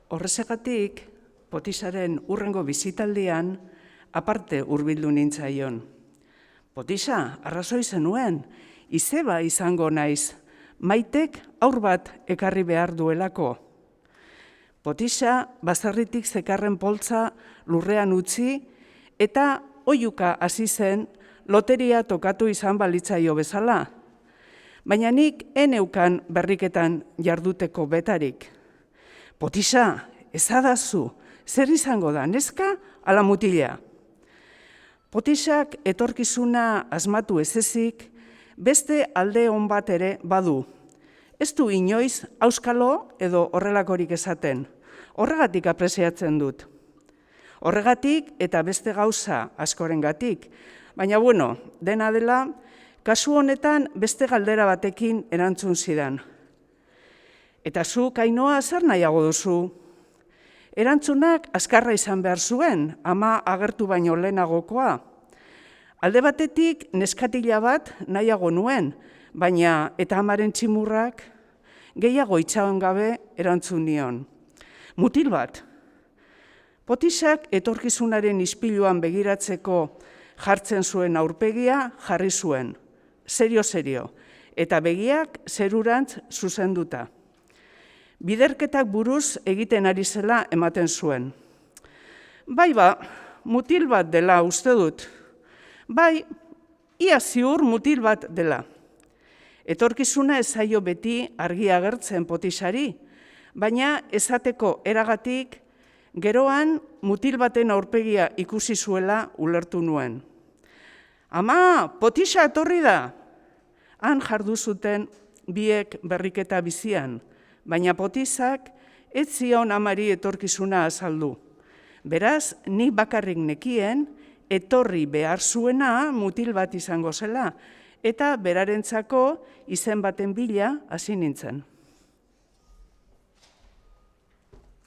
Horrezagatik, Potisaren hurrengo bizitaldian aparte hurbildu nintzaion. Potisa, arrazoi zenuen, izeba izango naiz, Maitek haur bat ekarri behar duelako. Potisa baserritik zekarren poltza lurrean utzi eta oihuka hasi zen loteria tokatu izan balitzaio bezala. Baina nik eneukan berriketan jarduteko betarik. Potisa, ezadazu, zer izango da, neska ala mutila? Potisak etorkizuna asmatu ezezik, beste alde on bat ere badu. Ez du inoiz auskalo edo horrelakorik esaten. Horregatik apreziatzen dut. Horregatik eta beste gauza askorengatik. Baina dena dela, kasu honetan beste galdera batekin erantzun zidan. Eta zuk, Ainhoa, zer nahiago duzu? Erantzunak azkarra izan behar zuen, ama agertu baino lehenagokoa. Alde batetik neskatila bat nahiago nuen, baina eta amaren tximurrak gehiago itxaron gabe erantzun nion. Mutil bat. Potisak etorkizunaren ispiluan begiratzeko jartzen zuen aurpegia jarri zuen. Serio, eta begiak zerurantz zuzenduta. Biderketak buruz egiten ari zela ematen zuen. Bai mutil bat dela uste dut. Bai, ia ziur mutil bat dela. Etorkizuna ez zaio beti argi agertzen Potisari, baina esateko eragatik geroan mutil baten aurpegia ikusi zuela ulertu nuen. Ama, Potisa etorri da! Han jardu zuten biek berriketa bizian, baina Potisak ez zion amari etorkizuna azaldu. Beraz, nik bakarrik nekien, etorri behar zuena mutil bat izango zela, eta berarentzako izen baten bila hasi nintzen.